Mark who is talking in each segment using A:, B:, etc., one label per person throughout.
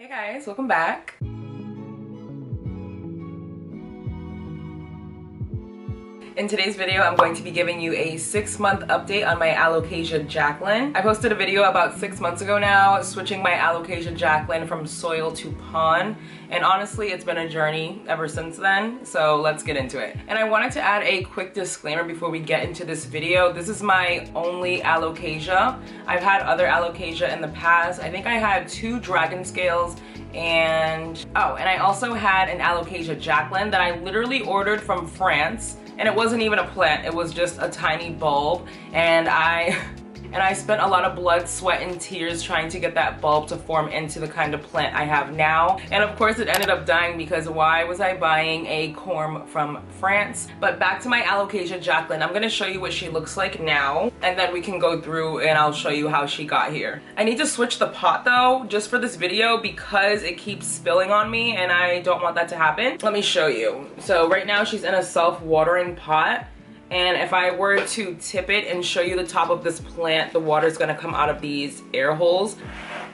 A: Hey guys, welcome back. In today's video, I'm going to be giving you a 6-month update on my Alocasia Jacklyn. I posted a video about 6 months ago now, switching my Alocasia Jacklyn from soil to pond. And honestly, it's been a journey ever since then, so let's get into it. And I wanted to add a quick disclaimer before we get into this video. This is my only Alocasia. I've had other Alocasia in the past. I think I had 2 dragon scales and I also had an Alocasia Jacklyn that I literally ordered from France. And it wasn't even a plant, it was just a tiny bulb, and I spent a lot of blood, sweat, and tears trying to get that bulb to form into the kind of plant I have now. And of course it ended up dying because why was I buying a corm from France? But back to my Alocasia Jacklyn, I'm gonna show you what she looks like now, and then we can go through and I'll show you how she got here. I need to switch the pot though, just for this video, because it keeps spilling on me and I don't want that to happen. Let me show you. So right now she's in a self-watering pot. And if I were to tip it and show you the top of this plant, the water is gonna come out of these air holes.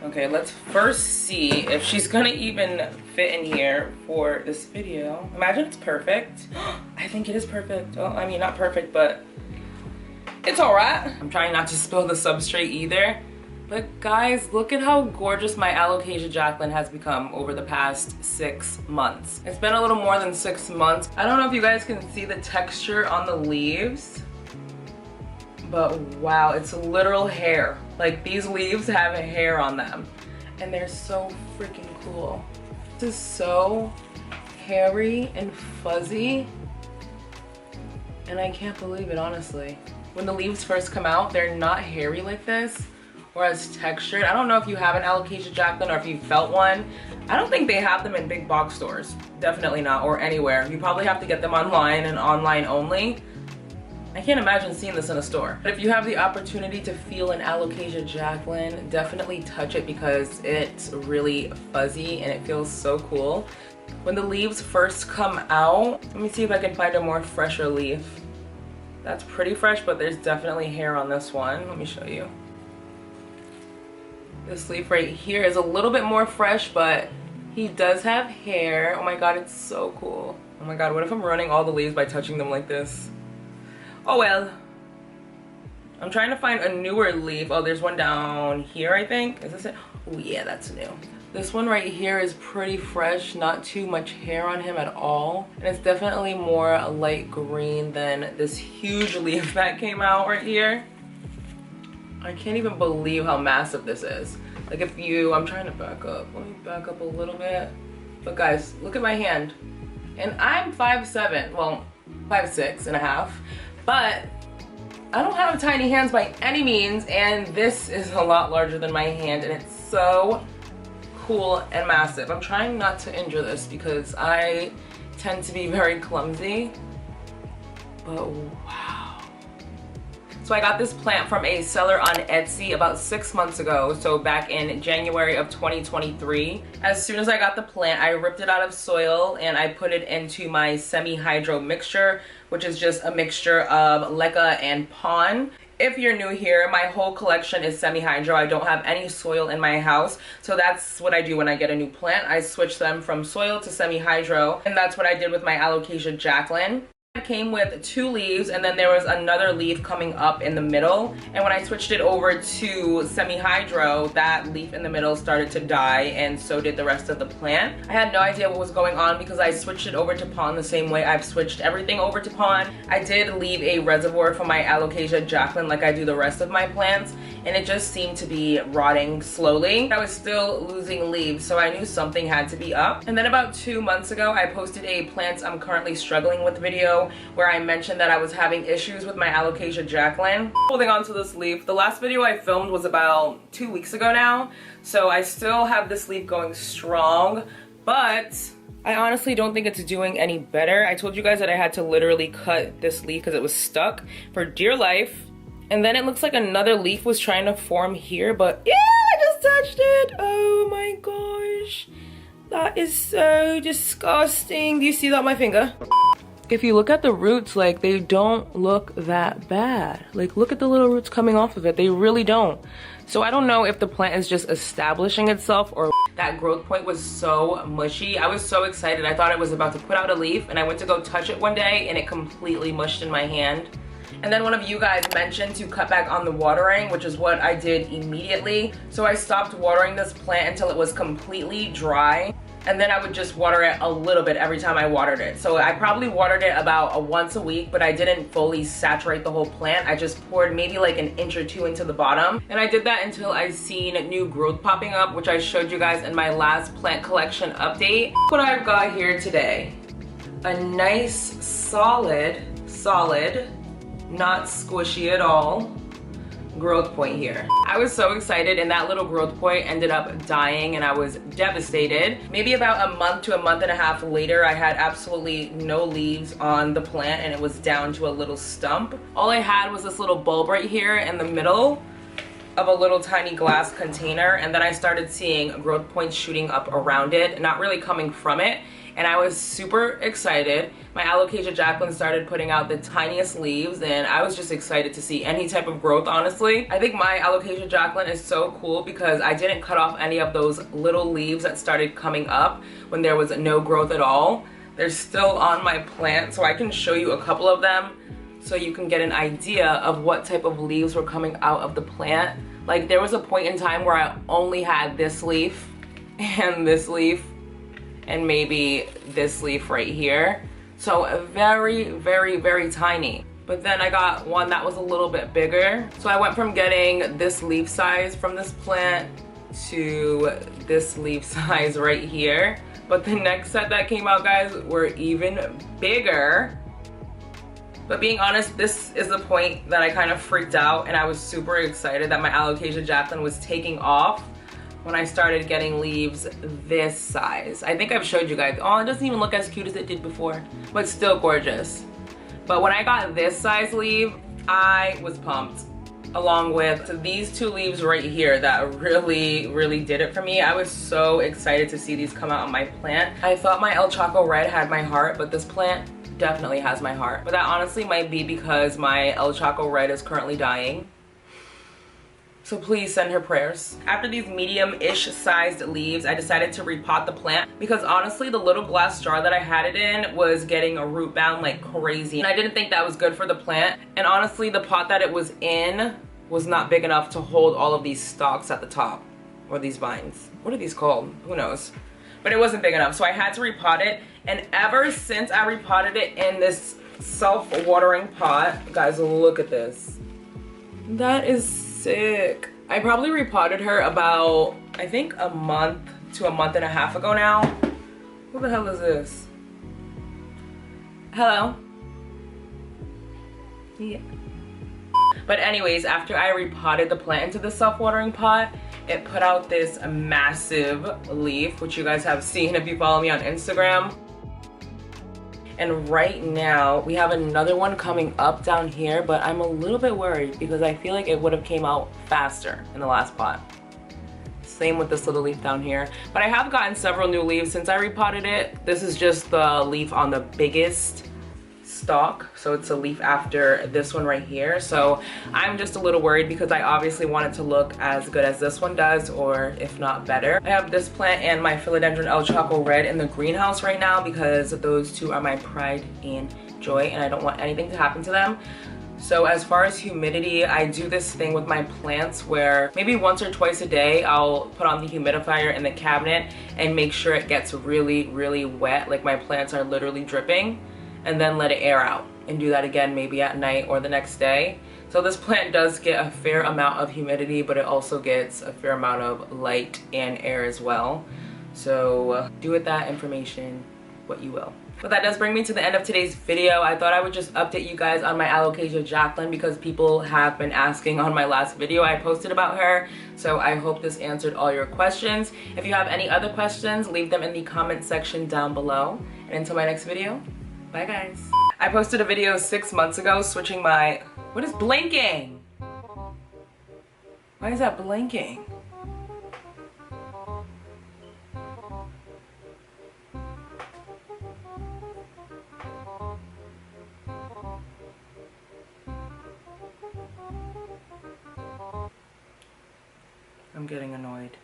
A: Okay, let's first see if she's gonna even fit in here for this video. Imagine it's perfect. I think it is perfect. Well, I mean, not perfect, but it's all right. I'm trying not to spill the substrate either. But guys, look at how gorgeous my Alocasia Jacklyn has become over the past 6 months. It's been a little more than 6 months. I don't know if you guys can see the texture on the leaves, but wow, it's literal hair. Like, these leaves have hair on them and they're so freaking cool. This is so hairy and fuzzy and I can't believe it, honestly. When the leaves first come out, they're not hairy like this or as textured. I don't know if you have an Alocasia Jacklyn or if you felt one. I don't think they have them in big box stores. Definitely not, or anywhere. You probably have to get them online and online only. I can't imagine seeing this in a store. But if you have the opportunity to feel an Alocasia Jacklyn, definitely touch it because it's really fuzzy and it feels so cool. When the leaves first come out, let me see if I can find a more fresher leaf. That's pretty fresh, but there's definitely hair on this one. Let me show you. This leaf right here is a little bit more fresh, but he does have hair. Oh my god, it's so cool. Oh my god, what if I'm ruining all the leaves by touching them like this? Oh well. I'm trying to find a newer leaf. Oh, there's one down here, I think. Is this it? Oh yeah, that's new. This one right here is pretty fresh, not too much hair on him at all. And it's definitely more light green than this huge leaf that came out right here. I can't even believe how massive this is. Like I'm trying to back up. Let me back up a little bit. But guys, look at my hand. And I'm 5'7", well, 5'6" and a half. But I don't have tiny hands by any means, and this is a lot larger than my hand, and it's so cool and massive. I'm trying not to injure this because I tend to be very clumsy. But wow. So I got this plant from a seller on Etsy about 6 months ago, so back in January of 2023. As soon as I got the plant, I ripped it out of soil and I put it into my semi-hydro mixture, which is just a mixture of leca and pond. If you're new here, my whole collection is semi-hydro. I don't have any soil in my house, so that's what I do when I get a new plant. I switch them from soil to semi-hydro, and that's what I did with my Alocasia Jacklyn. It came with 2 leaves and then there was another leaf coming up in the middle, and when I switched it over to semi-hydro, that leaf in the middle started to die and so did the rest of the plant. I had no idea what was going on because I switched it over to pond the same way I've switched everything over to pond. I did leave a reservoir for my Alocasia Jacklyn like I do the rest of my plants, and it just seemed to be rotting slowly. I was still losing leaves, so I knew something had to be up. And then about 2 months ago, I posted a plants I'm currently struggling with video where I mentioned that I was having issues with my Alocasia Jacklyn. Holding on to this leaf. The last video I filmed was about 2 weeks ago now, so I still have this leaf going strong, but I honestly don't think it's doing any better. I told you guys that I had to literally cut this leaf because it was stuck for dear life. And then it looks like another leaf was trying to form here, but yeah, I just touched it. Oh my gosh. That is so disgusting. Do you see that on my finger? if you look at the roots, like, they don't look that bad. Like, look at the little roots coming off of it. They really don't. So I don't know if the plant is just establishing itself or that growth point was so mushy. I was so excited. I thought it was about to put out a leaf, and I went to go touch it one day and it completely mushed in my hand. And then one of you guys mentioned to cut back on the watering, which is what I did immediately. So I stopped watering this plant until it was completely dry. And then I would just water it a little bit every time I watered it. So I probably watered it about once a week, but I didn't fully saturate the whole plant. I just poured maybe like an inch or two into the bottom. And I did that until I seen new growth popping up, which I showed you guys in my last plant collection update. What I've got here today, a nice solid, not squishy at all, growth point here. I was so excited, and that little growth point ended up dying and I was devastated. Maybe about a month to a month and a half later, I had absolutely no leaves on the plant and it was down to a little stump. All I had was this little bulb right here in the middle of a little tiny glass container, and then I started seeing growth points shooting up around it, not really coming from it. And I was super excited. My Alocasia Jacklyn started putting out the tiniest leaves, and I was just excited to see any type of growth, honestly. I think my Alocasia Jacklyn is so cool because I didn't cut off any of those little leaves that started coming up when there was no growth at all. They're still on my plant, so I can show you a couple of them so you can get an idea of what type of leaves were coming out of the plant. Like, there was a point in time where I only had this leaf and this leaf and maybe this leaf right here. So very, very, very tiny. But then I got one that was a little bit bigger. So I went from getting this leaf size from this plant to this leaf size right here. But the next set that came out, guys, were even bigger. But being honest, this is the point that I kind of freaked out, and I was super excited that my Alocasia Jacklyn was taking off when I started getting leaves this size. I think I've showed you guys. Oh, it doesn't even look as cute as it did before, but still gorgeous. But when I got this size leaf, I was pumped. Along with these two leaves right here that really, really did it for me. I was so excited to see these come out on my plant. I thought my El Chaco Red had my heart, but this plant definitely has my heart. But that honestly might be because my El Chaco Red is currently dying. So please send her prayers. After these medium-ish sized leaves, I decided to repot the plant because honestly, the little glass jar that I had it in was getting a root bound like crazy. And I didn't think that was good for the plant. And honestly, the pot that it was in was not big enough to hold all of these stalks at the top, or these vines. What are these called? Who knows? But it wasn't big enough, so I had to repot it. And ever since I repotted it in this self-watering pot, guys, look at this. That is sick. I probably repotted her about, I think, a month to a month and a half ago now. Who the hell is this? Hello? Yeah. But anyways, after I repotted the plant into the self-watering pot, it put out this massive leaf, which you guys have seen if you follow me on Instagram. And right now, we have another one coming up down here, but I'm a little bit worried because I feel like it would have came out faster in the last pot. Same with this little leaf down here. But I have gotten several new leaves since I repotted it. This is just the leaf on the biggest stalk, so it's a leaf after this one right here. So I'm just a little worried because I obviously want it to look as good as this one does, or if not better. I have this plant and my philodendron El Chaco Red in the greenhouse right now because those two are my pride and joy, and I don't want anything to happen to them. So as far as humidity, I do this thing with my plants where maybe once or twice a day I'll put on the humidifier in the cabinet and make sure it gets really, really wet, like my plants are literally dripping, and then let it air out, and do that again maybe at night or the next day. So this plant does get a fair amount of humidity, but it also gets a fair amount of light and air as well. So do with that information what you will. But that does bring me to the end of today's video. I thought I would just update you guys on my Alocasia Jacklyn because people have been asking on my last video I posted about her. So I hope this answered all your questions. If you have any other questions, leave them in the comment section down below. And until my next video, bye guys. I posted a video 6 months ago switching my... What is blinking? Why is that blinking? I'm getting annoyed.